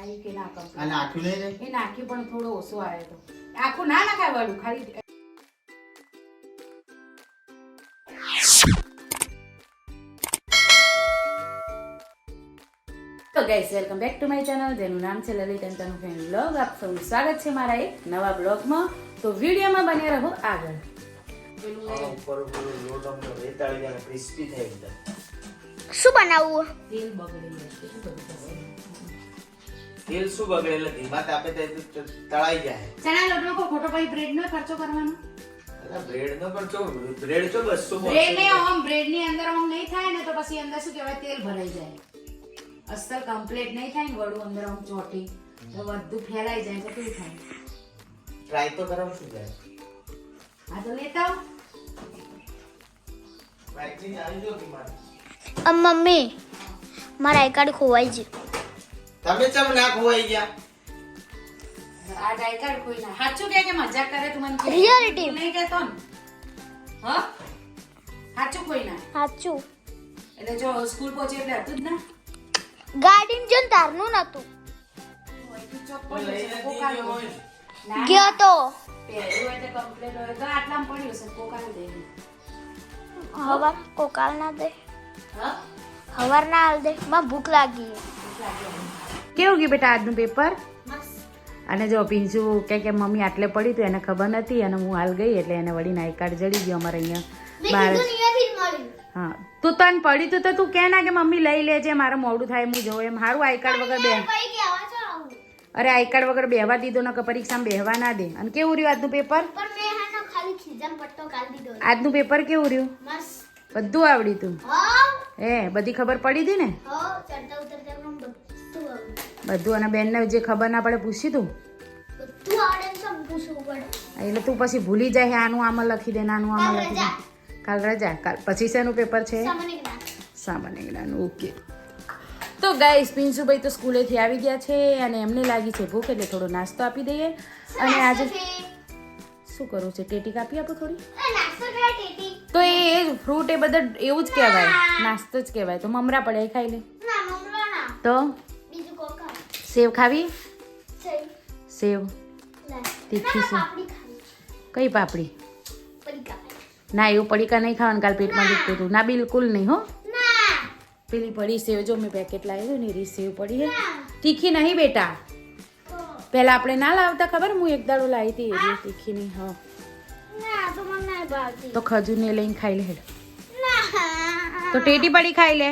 ખાઈ કે ના કમ આ નાખ્યું નહીં ને એ નાખ્યું પણ થોડો ઓછો આવ્યો તો આખું ના નાખાય વાળું ખાલી તો guys welcome back to my channel જેનું નામ છે Lalit and Tanu fan vlog. આપ સૌનું સ્વાગત છે મારા એક નવા બ્લોગમાં. તો વિડીયોમાં બન્યા રહો આગળ. ઉપર લોટ અમને રેતાળી અને ક્રિસ્પી થઈ એકદમ. શું બનાવવું? તેલ બગડેલું છે શું બધું થશે તેલ શું બગડે એટલે ધીમા તાપે તળાઈ જાય. ચણા લોટનો કોઈ ખોટો પછી બ્રેડ નો ખર્ચો કરવાનો એટલે બ્રેડ નો પણ ચો બ્રેડ ચો 200 બ્રેડ ને ઓમ બ્રેડ ની અંદર ઓમ નહીં થાય ને તો પછી અંદર શું કહેવાય તેલ ભરાઈ જાય અસલ કમ્પ્લીટ નહીં થાય ને વડું અંદર ઓમ ચોટી તો બધું ફેલાઈ જાય તો કેવું થાય ટ્રાય તો કરો શું જાય. આ તો લેતા આવો. વાઈટની આવી જો બીમાર. મમ્મી મારા આઈ કાર્ડ ખોવાઈ ગયું. તમે ચમ ના ખોવાઈ ગયા. આ ડાયકાર કોઈ ના સાચું કે મજાક કરે તું મને કે Reality. નહીં કહેતો ને હા સાચું કોઈ ના સાચું એટલે જો સ્કૂલ પહોંચે એટલે હતું જ ના ગાડીમાં જો તારનું નતું કોઈ લઈને દીધી હોય. ગયો તો પહેર્યું હોય તો કમ્પ્લીટ હોય તો આટલામાં પડ્યું છે કોકાલ દે હવાર કોકાલ ના દે હા હવાર ના હાલ દે માં ભૂખ લાગી. કેવું ગયું બેટા આજનું પેપર અને જો પીંછું કે મમ્મી આટલે પડી તો એને ખબર નથી અને હું હાલ ગઈ એટલે એને વળી આઈ કાર્ડ જડી ગયો અમારે અહીંયા બહાર હા તું તને પડી તો તું કે ના કે મમ્મી લઈ લેજે મારે મોડું થાય હું જવું એમ સારું આઈ કાર્ડ વગર બે અરે આઈ કાર્ડ વગર બેહવા દીધો ને કે પરીક્ષામાં બેહવા ના દે. અને કેવું રહ્યું આજનું પેપર? આજનું પેપર કેવું રહ્યું? બધું આવડી તું હે બધી ખબર પડી હતી ને બધું અને બેનને જે ખબર ના પડે પૂછી તું એટલે તું પછી ભૂલી જાય આનું આમાં લખી દે આનું આમાં લખી દે. કાલ રજા કાલ પછી શેનું પેપર છે? સામાન્ય જ્ઞાન. ઓકે તો ગાઈસ પિન્સુભાઈ તો સ્કૂલેથી આવી ગયા છે અને એમને લાગી છે ભૂખ એટલે થોડો નાસ્તો આપી દઈએ. અને આજે શું કરવું છે? ટેટી કાપી આપો થોડી. તો એ ફ્રૂટ એ બધા એવું જ કહેવાય નાસ્તો જ કહેવાય. તો મમરા પડે એ ખાઈ લે. તો સેવ ખાવી? સેવ તીખી છે. કઈ પાપડી? ના એવું પડીકા નહીં ખાવાનું કાલ પેટમાં દુખતું હતું ના બિલકુલ નહીં હો. પેલી પડી સેવ જો મેં પેકેટ લાવ્યું ને એ સેવ પડી છે તીખી નહીં બેટા. પહેલા આપણે ના લાવતા ખબર હું એક દાડો લાવી હતી એ તીખી નહીં. હા તો ખજૂરને લઈને ખાઈ લે તો ટેટી પડી ખાઈ લે.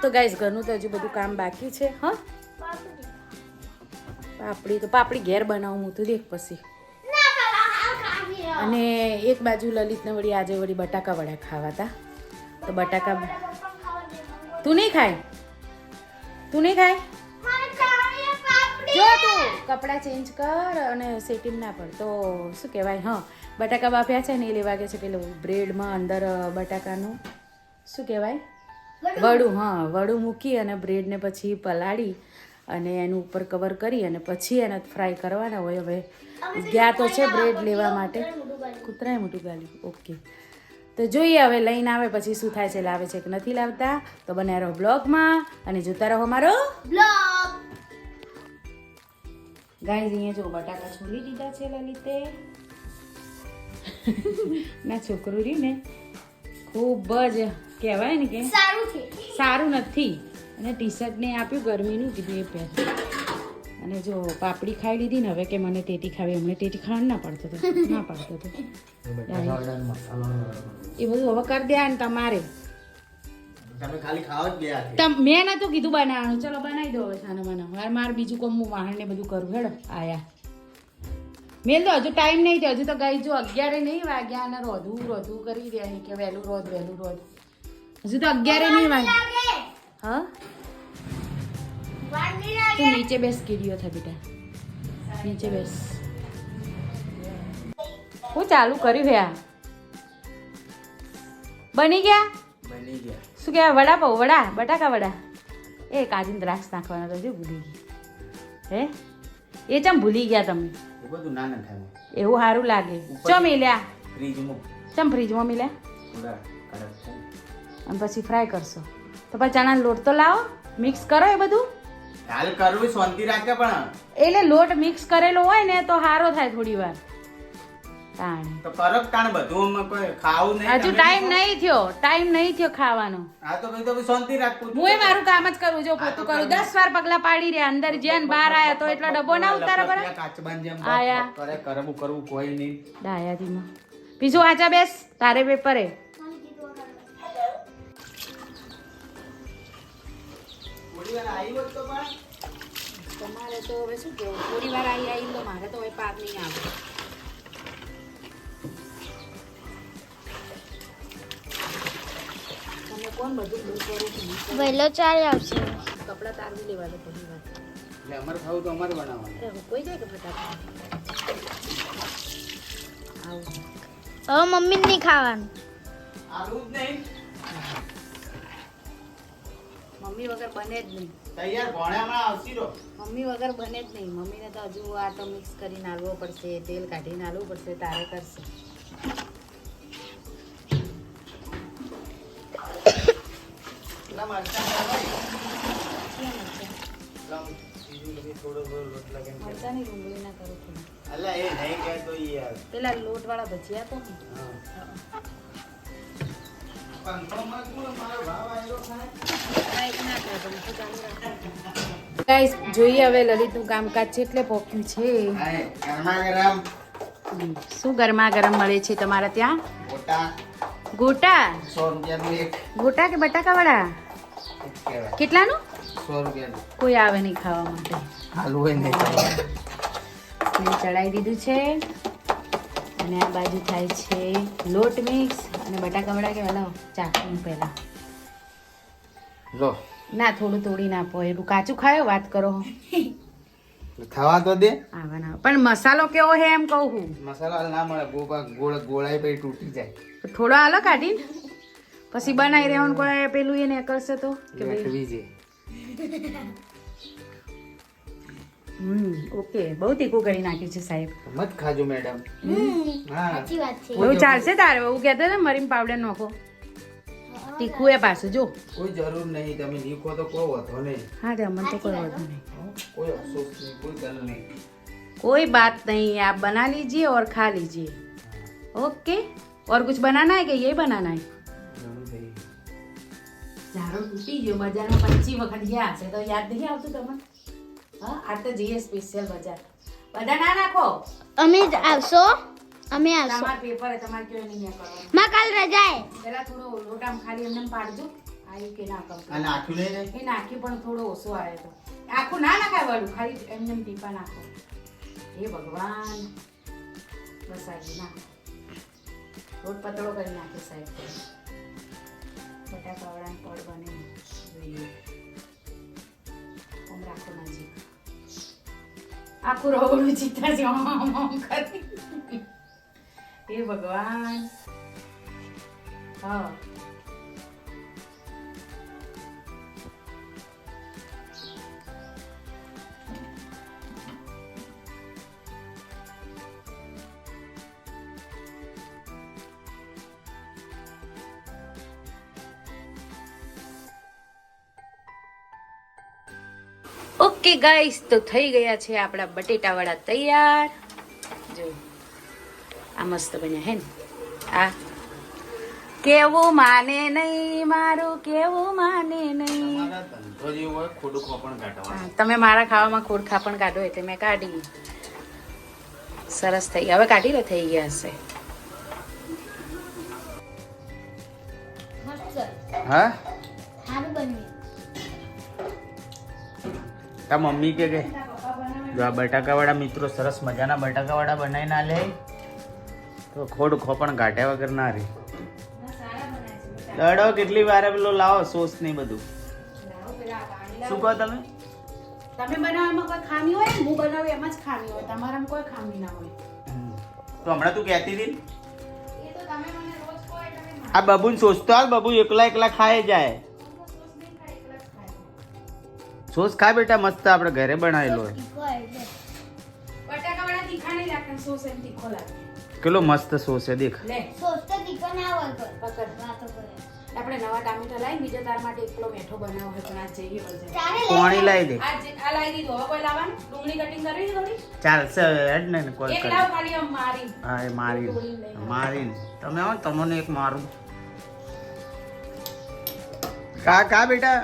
તો ગાઈસ ઘરનું તો હજુ બધું કામ બાકી છે. હા પાપડી ઘેર બનાવું હું તો દેખ પછી. અને એક બાજુ લલિતને વળી આજે વળી બટાકા વડા ખાવા હતા તો બટાકા તું નહીં ખાય? તું નહીં ખાય? જો તું કપડાં ચેન્જ કર અને સેટિંગ ના પડ તો શું કહેવાય. હા બટાકા બાફ્યા છે ને એ લેવા ગયા છે પેલું બ્રેડમાં અંદર બટાકાનું શું કહેવાય વડું. હા વડું મૂકી અને બ્રેડને પછી પલાળી અને એનું ઉપર કવર કરી અને પછી એને ફ્રાય કરવાના હોય. હવે ગયા તો છે બ્રેડ લેવા માટે. કૂતરાએ મોટું ગાલ્યું. ઓકે તો જોઈએ હવે લઈને આવે પછી શું થાય છે લાવે છે કે નથી લાવતા. તો બન્યા રહો બ્લોગમાં અને જોતા રહો મારો બ્લોગ. ગાઈઝ અહીંયા જો બટાકા છોલી દીધા છે લલિતે. ના છોકરું રહ્યું ને ખૂબ જ કહેવાય ને કે સારું નથી. અને ટી શર્ટ ને આપ્યું ગરમીનું કીધું એ પહેર. અને જો પાપડી ખાઈ લીધી ને હવે કે મને ટેટી ખાવી. હમણાં ટેટી ખાવાનું ના પાડતો હતો ના પાડતો હતો એ બધું હવે કરી દે ને તમારે. તમે ખાલી ખાવ જ ગયા. મેં નતું કીધું બનાવવાનું. ચલો બનાવી દો હવે ખાના બનાવ. મારે બીજું કોમ હું વાહન ને બધું કરું. હેડો આયા મેલ દો હજુ ટાઈમ નહીં થયો. હજુ તો ગઈ જો 11 નહીં વાગ્યા અને રોધું કરી રહ્યા કે વહેલું રોધ. હજુ તો 11 નહીં વાગ્યા. હા તું નીચે બેસ કીડીઓ થા બેટા નીચે બેસ. હું ચાલુ કર્યું હે બની ગયા શું કહેવાય વડાપાવ વડા બટાકા વડા એ કાજુ દ્રાક્ષ નાખવાના તો ભૂલી ગયા હે એ ચમ ભૂલી ગયા તમે? બધું ના થાય એવું સારું લાગે. ચમ મિલ્યા ફ્રીજમાં ચમ ફ્રીજમાં મિલ્યા અને પછી ફ્રાય કરશો તો પછી ચણાનો લોટ તો લાવો મિક્સ કરો એ બધું હાલ કરવું શાંતિ રાખે પણ એટલે લોટ મિક્સ કરેલો હોય ને તો સારો થાય થોડી વાર તાણ તો કરો તાણ બધું કોઈ ખાવું નહીં હજુ ટાઈમ નહીં થયો ખાવાનો હા તો ભાઈ તો ભાઈ શાંતિ રાખવું હું મારું કામ જ કરું જો પોતું કરું 10 વાર પગલા પાડી રહ્યા અંદર જ્યાં ને બહાર આયા તો એટલો ડબ્બો ના ઉતારે બરા કાચબાન જેમ આયા. કરે કરવું કોઈ નહીં ડાયાજીમાં બીજું વાંચા બેસ તારે પેપરે થોડી વાર આવી હોત તો પણ તમારે તો હવે શું કેવું થોડી વાર આવી તો મારે તો હવે પાક નહીં આવે તમે કોણ બધું દૂર કરું વહેલો ચાલી આવશે કપડા તારવી લેવા દો થોડી વાર એટલે અમારે ખાવું તો અમારે બનાવવાનું અરે કોઈ જાય કે ફટાફટ આવું હવે મમ્મી નહીં ખાવાનું આવું જ નહીં મમ્મી વગર બને જ નહીં તૈયાર ભણ્યામાં આવશી રો મમ્મી વગર બને જ નહીં મમ્મીને તો હજુ આ તો મિક્સ કરીને આલવો પડશે તેલ કાઢીને આલવું પડશે તારે કરશે એટલા મરચાં થોડો લોટ લગાવીને મરચાની ડુંગળી ના કરું થોડી અલા એ નહીં કહેતો યાર પેલા લોટ વાળા ભજીયા તો ને પંખોમાં કોણ મારો ભાવ આવેલો ખાય ગાઈસ જોઈએ હવે લલિતનું કામકાજ છે એટલે પોક્યું છે ગરમા ગરમ શું ગરમા ગરમ મળે છે તમારા ત્યાં મોટા ગોટા 100 રૂપિયાનું એક ગોટા કે બટાકા વડા કહેવાય કેટલાનું 100 રૂપિયાનું કોઈ આવે નહીં ખાવા માટે હાલ હોય નહીં મેં ચડાવી દીધું છે અને આ બાજુ થાય છે લોટ મિક્સ અને બટાકા વડા કે વાલા ચાખવું પહેલા લો ના થોડું તોડી ના આપો એટલું કાચું ખાયો વાત કરો ખાવા તો દે આવવાના પણ મસાલો કેવો હે એમ કહું હું મસાલો હાલ ના મળે ગોળાઈ પછી તૂટી જાય થોડો હાલો કાઢીને પછી બનાવી રહેવાનું કોઈ પેલું એને કરશે તો કે ભાઈ વેઠવી છે ઓકે બહુ તીખું કરી નાખ્યું છે સાહેબ મત ખાજો મેડમ હા સાચી વાત છે બહુ ચાલશે તારે બહુ કહેતો ને મરીમ પાવડર નાખો તીખું એ પાછું જો કોઈ જરૂર નહીં તમે લીખો તો કોઈ વધો નહીં હા તે અમને તો કોઈ વધુ નહીં કોઈ અફસોસ નહીં કોઈ દલ નહીં कोई बात नहीं आप बना लीजिए और खा लीजिए ओके और कुछ बनाना है कि ये बनाना है જરૂર નહીં ઝાડો તૂટી ગયો બજારમાં 25 વખત ગયા હશે તો યાદ નહીં આવતું તમને હા આ તો જઈએ સ્પેશિયલ બજાર બધા ના નાખો અમે જ આવશો અમે આવશો તમાર પેપર હે તમારે કેવું નહીં કરવાનું માં કાલ રજા હે પેલા થોડો લોટામ ખાલી એમને પાડજો આયુ કે ના આ કમ નાખ્યું નહીં ને એ નાખ્યું પણ થોડો ઓછો આવ્યો તો આખું ના નાખાય વાળું ખાલી એમને ટીપા નાખો હે ભગવાન બસ આવી નાખો રોટ પતળો કરી નાખે સાહેબ બટાકા વાળા પડ બને જોઈએ આમ રાખો નજીક આખું રવડું ચિત્તા છે આમ કરી હે ભગવાન હા ઓકે ગાઈસ તો થઈ ગયા છે આપણા બટેટા વડા તૈયાર જો આ મસ્ત બન્યા હે ને આ કેવું માને નહીં મારું કેવું માને નહીં તમારા ધંધો જેવું હોય ખોડું ખોપણ કાઢવાનું હા, તમે મારા ખાવામાં ખોડ ખાપણ કાઢો એટલે મેં કાઢી સરસ થઈ ગયા હવે કાઢી લો થઈ ગયા હશે મસ્ત હા સારું બન્યું તા મમ્મી કે જો આ બટાકાવાળા મિત્રો સરસ મજાના બટાકાવાળા બનાવીને આલે તો ખોડ ખોપણ કાઢ્યા વગર ના રે દડો કેટલી વાર પેલો લાવો સોસ નહીં બધું શું કહો તમે તમે બનાવો એમાં કોઈ ખામી હોય હું બનાવું એમાં જ ખામી હોય તમારામાં કોઈ ખામી ના હોય તો હમણાં તું કહેતી હતી ને, એ તો તમે મને રોજ કહો એટલે મેં આ બબુને સોસ તો હાલ બબુ એકલા એકલા ખાય જાય સોસ ખા બેટા મસ્ત આપણે ઘરે બનાવેલો હોય બટાકા વાળા તીખા નહીં લાગતા સોસ એમ તીખો લાગે કેટલો મસ્ત સોસ છે દેખ લે સોસ તો તીખો ના હોય કોઈ પકડ વાતો કરે આપણે નવા ટામેટા લાવી બીજા તાર માટે એકલો મેઠો બનાવો હોય પણ આજ જઈએ બજાર. કોણી લાવી દે આ લાવી દીધું હવે કોઈ લાવવાનું ડુંગળી કટિંગ કરવી છે થોડી ચાલશે હેડ ને કોલ એક કરી લાવ ખાલી આમ મારી હા એ મારી તમે આવો તમને એક મારું કા બેટા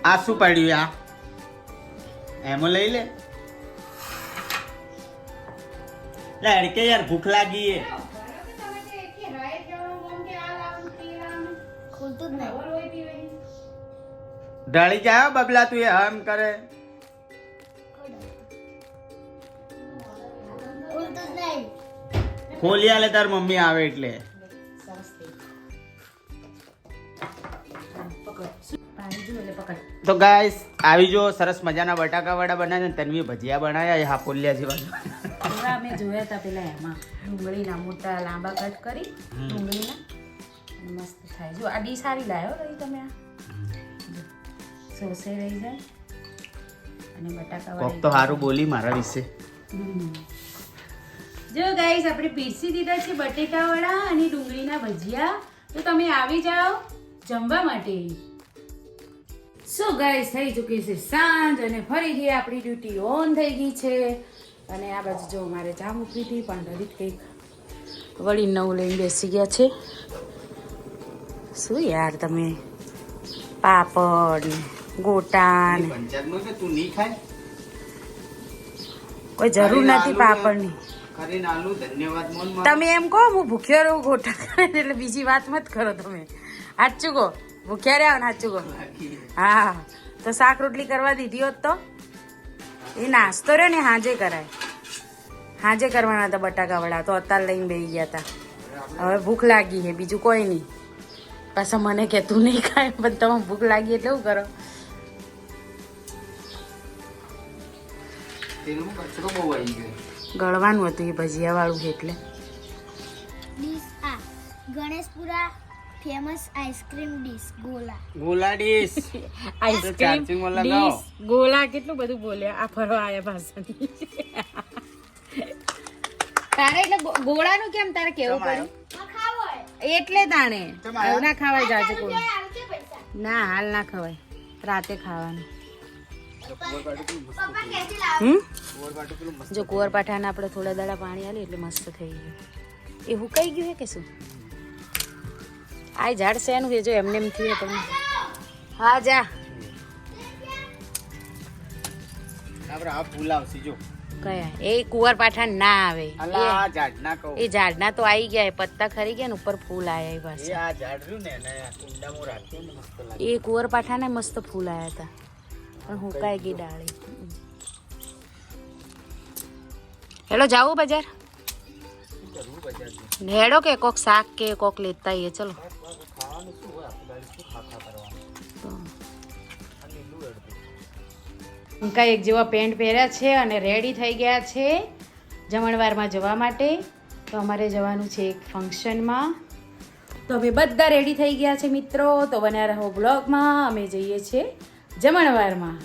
આ શું પડ્યું આ એમાં લઈ લે લડકે યાર ભૂખ લાગી હે ખુલતું જ નહીં. ઢળી જાય હો બબલા તું એ હમ કરે ખુલતું જ નહીં. ખોલી આલે તાર મમ્મી આવે એટલે સરસ થઈ પકડ પાણી જો એટલે પકડ તો ગાઈસ આવી જો સરસ મજાના બટાકા વડા બનાવ્યા ને તન્વી ભજીયા બનાવ્યા એ હાપોલિયા જેવા થોડા અમે જોયા હતા પેલા એમાં ડુંગળીના મોટા લાંબા કટ કરી ડુંગળીના અને મસ્ત થાય જો આ ડીશ સારી લાવ્યો રહી તમે આ સોસે રહી જાય અને બટાકા કોક તો સારું બોલી મારા વિશે જો ગાઈસ આપણે પીરસી દીધા છે બટેટા વડા અને ડુંગળીના ભજીયા તો તમે આવી જાઓ જમવા માટે સો ગાઈસ થઈ ચૂકી છે સાંજ અને ફરીથી આપણી ડ્યુટી ઓન થઈ ગઈ છે અને આ બાજુ જો મારે ચા મૂકી હતી પણ લલિત કંઈક વળી નવું લઈને બેસી ગયા છે શું યાર તમે પાપડ ને ગોટા ને પંચાયતમાં કે તું નહીં ખાય કોઈ જરૂર નથી પાપડની કરીને આલું ધન્યવાદ મોન તમે એમ કહો હું ભૂખ્યો રહું ગોટા કરે એટલે બીજી વાત મત કરો તમે સાચું કહો ભૂખ્યા રહ્યા ને સાચું કહો હા તો શાક રોટલી કરવા દીધી હોત તો એ નાસ્તો રહ્યો ને હાજે કરાય હાજે કરવાના હતા બટાકા વડા તો અત્યારે લઈને બેસી ગયા હતા હવે ભૂખ લાગી છે બીજું કોઈ નહીં પાછા મને કે તું નહીં ખાય પણ તમે ભૂખ લાગી એટલે શું કરો તેલમાં કચરો બહુ આવી ગયો ગળવાનું હતું એ ભજીયા વાળું એટલે ડીશ આ ગણેશપુરા ફેમસ આઈસ્ક્રીમ ડીશ ગોલા. ગોલાડીસ આઈસ્ક્રીમ ચાર્જિંગમાં લગાવો. ડીશ ગોલા કેટલું બધું બોલ્યા આ ફરવા આયા ભાષાની તારે એટલે ગોળાનું કેમ તારે કેવું પડ્યું એટલે તાણે એવું ના ખવાય જાજુ કોઈ ના હાલ ના ખવાય રાતે ખાવાનું જો કુંવરપાઠાને આપણે થોડા દાડા પાણી આલે એટલે મસ્ત થઈ ગયું એ હુકાઈ ગયું હે કે શું આ ઝાડ છે એનું જો એમને એમ થયું તમે હા જા આપણે આ ફૂલ આવશે જો કયા એ કુંવરપાઠા ના આવે અલા આ ઝાડ ના કહું એ ઝાડના તો આવી ગયા એ પત્તા ખરી ગયા ને ઉપર ફૂલ આયા એ એ પાછા આ ઝાડ રહ્યું ને એને આ કુંડામાં રાખ્યું ને મસ્ત લાગે એ કુંવરપાઠાને મસ્ત ફૂલ આયા હતા પણ હુકાઈ ગઈ ડાળી હેલો જાવું બજાર કરવું બજાર હેડો કે કોક શાક કે કોક લેતા આવીએ ચલો ખાવાનું શું હોય આપણે શું ખાખા કરવાનું કાંઈ એક જેવા પેન્ટ પહેર્યા છે અને રેડી થઈ ગયા છે જમણવારમાં જવા માટે તો અમારે જવાનું છે એક ફંક્શનમાં તો અમે બધા રેડી થઈ ગયા છે મિત્રો તો બન્યા રહો બ્લોગમાં અમે જઈએ છીએ જમણવારમાં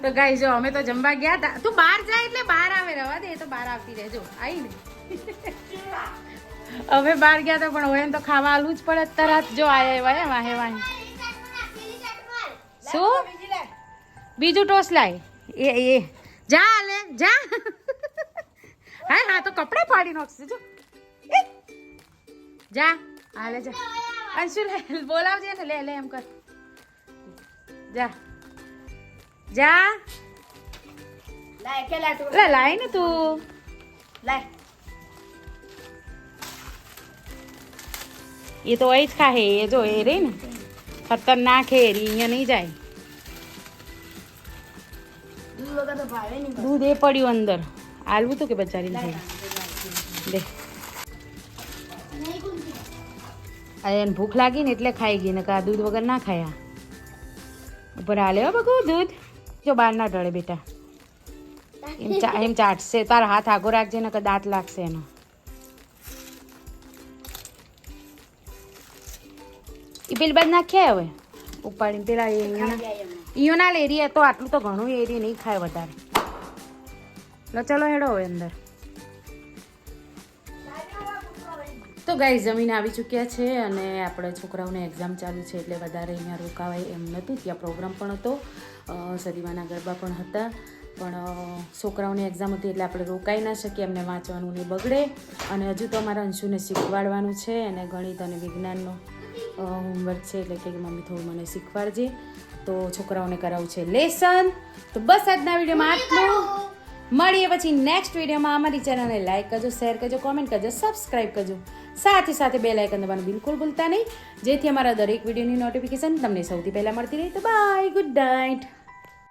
તો ગાઈસ જો અમે તો જમવા ગયા હતા તું બહાર જાય એટલે બહાર આવે રવા દે એ તો બહાર આવતી રહેજો આવી ને અમે બહાર ગયા હતા પણ હોય ને તો ખાવા આલું જ પડે તરત જો આયા વાહે વાહે વાહે શું બીજું ટોસ લાય એ જા લે જા હા હા તો કપડા ફાડી નાખશે જો એ. જા હાલે જા અંશુ લે બોલાવજે ને લે લે એમ કર જા જા લે લાય ને તું લાય એ તો અહીં જ ખાહે એ જો એ રહી ને ખતરનાક હે એ અહીંયા નહીં જાય દૂધ એ પડ્યું અંદર આલવું તો કે બચારી દે એને ભૂખ લાગી ને એટલે ખાઈ ગઈ ને કા દૂધ વગર ના ખાયા ઉપર હાલે હો બગુ દૂધ જો બહાર ના ઢળે બેટા એમ ચાટશે તારા હાથ આગો રાખજે ને કે દાંત લાગશે એનો એ પેલી બાદ નાખ્યા હવે ઉપાડીને પેલા ઈયો ના લે એરિયા તો આટલું તો ઘણું એરિયા નહીં ખાય વધારે. લો ચલો હેડો હવે અંદર. તો ગાઈસ જમીને આવી ચૂક્યા છે અને આપણે છોકરાઓને એક્ઝામ ચાલુ છે એટલે વધારે અહીંયા રોકાવાય એમ નહોતું. ત્યાં પ્રોગ્રામ પણ હતો, સદીમાના ગરબા પણ હતા, પણ છોકરાઓની એક્ઝામ હતી એટલે આપણે રોકાઈ ના શકીએ, એમને વાંચવાનું નહીં બગડે. અને હજુ તો અમારા અંશુને શીખવાડવાનું છે અને ગણિત અને વિજ્ઞાનનો હોમવર્ક છે એટલે કે મમ્મી થોડું મને શીખવાડજે. તો છોકરાઓને કરાવવું છે લેસન. તો બસ આજના વિડીયોમાં આટલું. મળીએ પછી નેક્સ્ટ વિડીયોમાં. અમારી ચેનલને લાઈક કરજો, શેર કરજો, કોમેન્ટ કરજો, સબસ્ક્રાઈબ કરજો. સાથે સાથે બેલ આઇકન દબાવવાનું બિલકુલ ભૂલતા નહીં, જેથી અમારા દરેક વિડીયોની નોટિફિકેશન તમને સૌથી પહેલાં મળતી રહે. તો બાય, ગુડ નાઇટ.